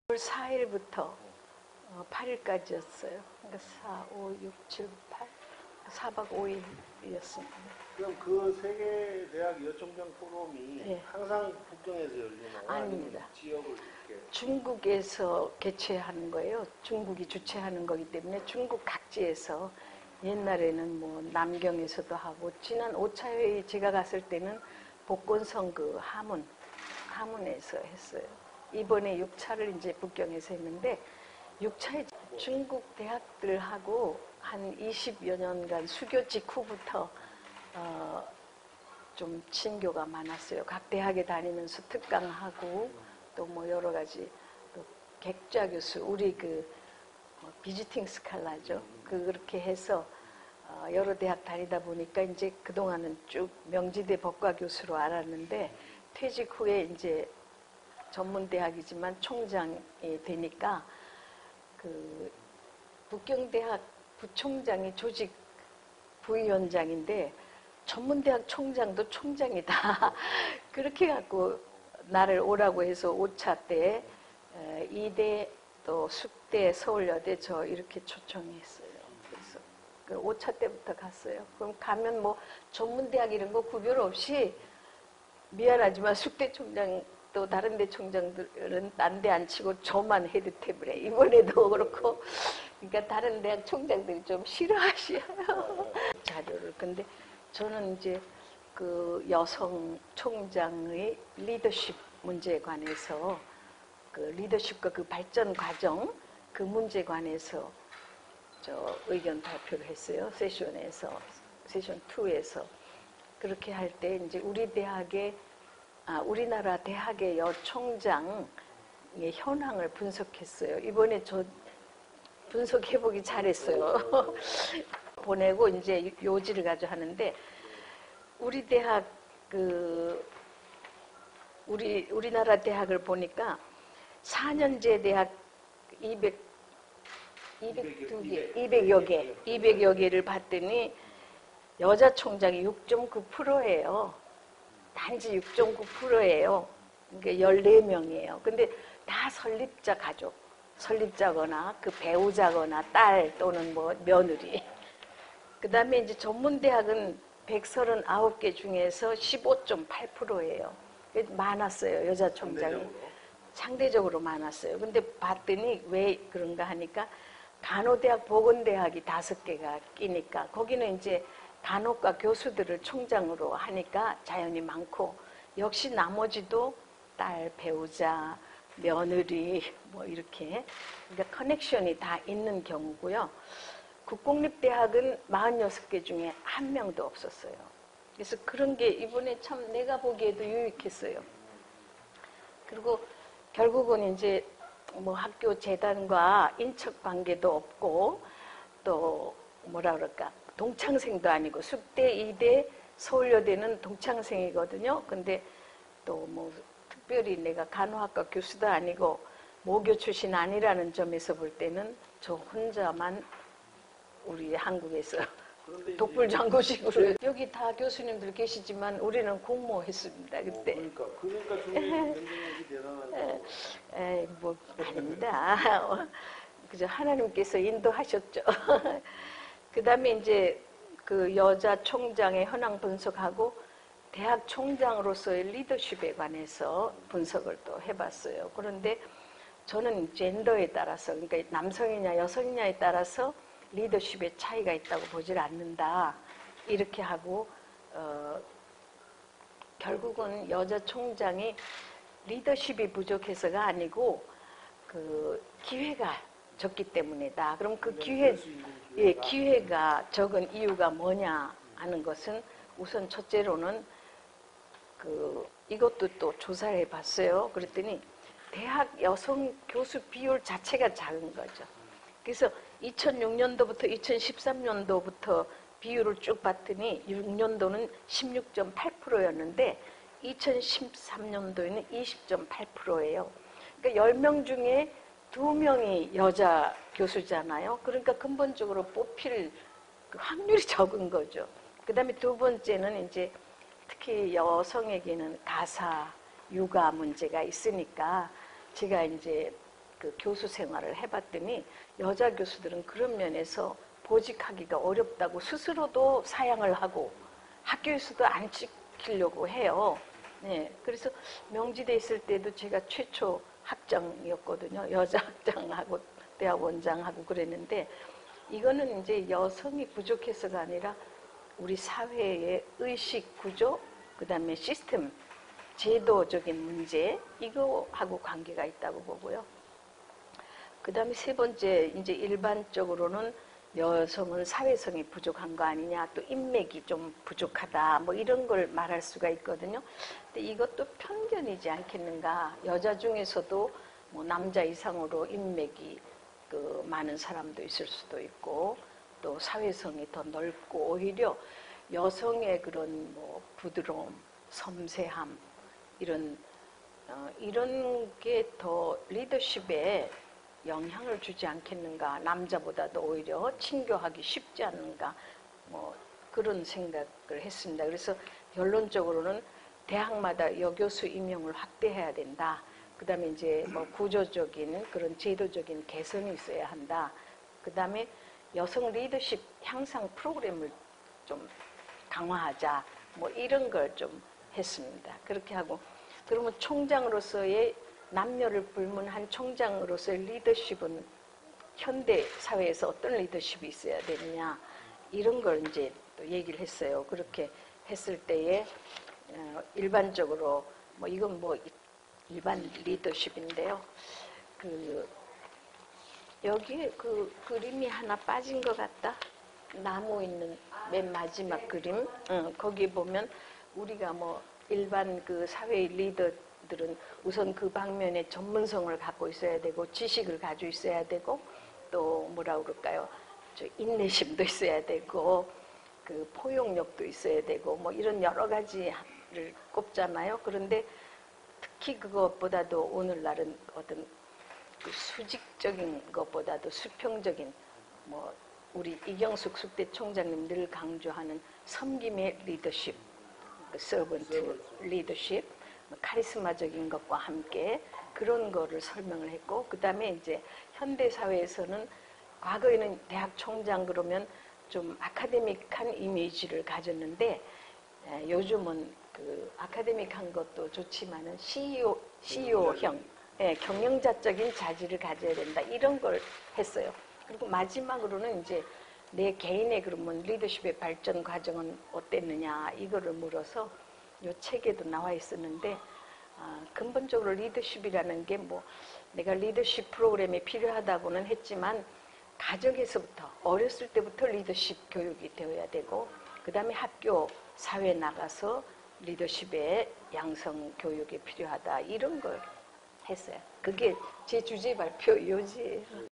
9월 4일부터 8일까지였어요. 그러니까 4, 5, 6, 7, 8, 4박 5일이었습니다. 그럼 그 세계 대학 여총장 포럼이 네. 항상 북경에서 열리나요? 아닙니다. 아니면 지역을 이렇게? 중국에서 개최하는 거예요. 중국이 주최하는 거기 때문에 중국 각지에서 옛날에는 뭐 남경에서도 하고 지난 5차 회의 제가 갔을 때는 복건성 그 하문에서 했어요. 이번에 6차를 이제 북경에서 했는데 6차에 중국 대학들하고 한 20여 년간 수교 직후부터 좀 친교가 많았어요. 각 대학에 다니면서 특강하고 또 뭐 여러 가지 또 객좌 교수 우리 그 비지팅 스칼라죠. 그렇게 해서 여러 대학 다니다 보니까 이제 그동안은 쭉 명지대 법과 교수로 알았는데 퇴직 후에 이제 전문 대학이지만 총장이 되니까 그 북경대학 부총장이 조직 부위원장인데 전문대학 총장도 총장이다. 그렇게 갖고 나를 오라고 해서 5차 때 이대 또 숙대 서울여대 저 이렇게 초청했어요. 그래서 그 5차 때부터 갔어요. 그럼 가면 뭐 전문대학 이런 거 구별 없이 미안하지만 숙대 총장 또 다른 대 총장들은 딴 데 안 치고 저만 헤드탭을 해. 이번에도 그렇고 그러니까 다른 대학 총장들이 좀 싫어하셔요. 자료를. 근데 저는 이제 그 여성 총장의 리더십 문제에 관해서 그 리더십과 그 발전 과정 그 문제에 관해서 저 의견 발표를 했어요. 세션에서 세션 2에서 그렇게 할 때 이제 우리나라 대학의 여총장의 현황을 분석했어요. 이번에 저 분석해보기 잘했어요. 보내고 이제 요지를 가지고 하는데 우리 대학 우리나라 대학을 보니까 4년제 대학 200여 개를 봤더니 여자 총장이 6.9%예요. 단지 6.9%예요. 그러니까 14명이에요. 근데 다 설립자 가족, 설립자거나 그 배우자거나 딸 또는 뭐 며느리. 그 다음에 이제 전문대학은 139개 중에서 15.8%예요. 많았어요, 여자 총장이. 상대적으로 많았어요. 근데 봤더니 왜 그런가 하니까 간호대학, 보건대학이 5개가 끼니까 거기는 이제 간호과 교수들을 총장으로 하니까 자연이 많고 역시 나머지도 딸, 배우자, 며느리 뭐 이렇게 그러니까 커넥션이 다 있는 경우고요. 국공립대학은 46개 중에 한 명도 없었어요. 그래서 그런 게 이번에 참 내가 보기에도 유익했어요. 그리고 결국은 이제 뭐 학교 재단과 인척 관계도 없고 또 뭐라 그럴까 동창생도 아니고 숙대, 이대, 서울여대는 동창생이거든요. 근데 또 뭐 특별히 내가 간호학과 교수도 아니고 모교 출신 아니라는 점에서 볼 때는 저 혼자만 우리 한국에서 독불장구식으로 여기 다 교수님들 계시지만 우리는 공모했습니다 그때. 그러니까 중국의 경쟁력이 대단하죠. 에이 뭐 아닙니다. 그저 하나님께서 인도하셨죠. 그 다음에 이제 그 여자 총장의 현황 분석하고 대학 총장으로서의 리더십에 관해서 분석을 또 해봤어요. 그런데 저는 젠더에 따라서 그러니까 남성이냐 여성이냐에 따라서 리더십의 차이가 있다고 보질 않는다. 이렇게 하고 결국은 여자 총장이 리더십이 부족해서가 아니고 그 기회가 적기 때문이다. 그럼 그 기회가 적은 이유가 뭐냐 하는 것은 우선 첫째로는 이것도 또 조사를 해봤어요. 그랬더니 대학 여성 교수 비율 자체가 작은 거죠. 그래서 2006년도부터 2013년도부터 비율을 쭉 봤더니 6년도는 16.8%였는데 2013년도에는 20.8%예요. 그러니까 10명 중에 2명이 여자 교수잖아요. 그러니까 근본적으로 뽑힐 확률이 적은 거죠. 그 다음에 두 번째는 이제 특히 여성에게는 가사, 육아 문제가 있으니까 제가 이제 그 교수 생활을 해봤더니 여자 교수들은 그런 면에서 보직하기가 어렵다고 스스로도 사양을 하고 학교에서도 안 찍히려고 해요. 네, 그래서 명지대 있을 때도 제가 최초 학장이었거든요. 여자 학장하고 대학 원장하고 그랬는데 이거는 이제 여성이 부족해서가 아니라 우리 사회의 의식 구조, 그다음에 시스템, 제도적인 문제 이거하고 관계가 있다고 보고요. 그다음에 세 번째 이제 일반적으로는 여성은 사회성이 부족한 거 아니냐, 또 인맥이 좀 부족하다, 뭐 이런 걸 말할 수가 있거든요. 근데 이것도 편견이지 않겠는가? 여자 중에서도 뭐 남자 이상으로 인맥이 그 많은 사람도 있을 수도 있고, 또 사회성이 더 넓고 오히려 여성의 그런 뭐 부드러움, 섬세함 이런 게 더 리더십에 영향을 주지 않겠는가, 남자보다도 오히려 친교하기 쉽지 않는가, 뭐 그런 생각을 했습니다. 그래서 결론적으로는 대학마다 여교수 임용을 확대해야 된다. 그다음에 이제 뭐 구조적인 그런 제도적인 개선이 있어야 한다. 그다음에 여성 리더십 향상 프로그램을 좀 강화하자. 뭐 이런 걸 좀 했습니다. 그렇게 하고 그러면 총장으로서의 남녀를 불문한 총장으로서의 리더십은 현대 사회에서 어떤 리더십이 있어야 되느냐 이런 걸 이제 또 얘기를 했어요. 그렇게 했을 때에 일반적으로 뭐 이건 뭐 일반 리더십인데요. 그 여기에 그 그림이 하나 빠진 것 같다. 나무 있는 맨 마지막 그림. 거기 보면 우리가 뭐 일반 그 사회의 리더들은 우선 그 방면에 전문성을 갖고 있어야 되고 지식을 가지고 있어야 되고 또 뭐라 그럴까요? 저 인내심도 있어야 되고 그 포용력도 있어야 되고 뭐 이런 여러 가지를 꼽잖아요. 그런데 특히 그것보다도 오늘날은 어떤 그 수직적인 것보다도 수평적인 뭐 우리 이경숙 숙대 총장님 늘 강조하는 섬김의 리더십, 그 서번트 리더십, 카리스마적인 것과 함께 그런 거를 설명을 했고, 그 다음에 이제 현대 사회에서는 과거에는 대학 총장 그러면 좀 아카데믹한 이미지를 가졌는데 요즘은 그 아카데믹한 것도 좋지만은 CEO형 경영자적인 자질을 가져야 된다 이런 걸 했어요. 그리고 마지막으로는 이제 내 개인의 그러면 리더십의 발전 과정은 어땠느냐 이거를 물어서 이 책에도 나와 있었는데 근본적으로 리더십이라는 게 뭐 내가 리더십 프로그램이 필요하다고는 했지만 가정에서부터 어렸을 때부터 리더십 교육이 되어야 되고 그 다음에 학교 사회에 나가서 리더십의 양성 교육이 필요하다 이런 걸 했어요. 그게 제 주제 발표 요지예요.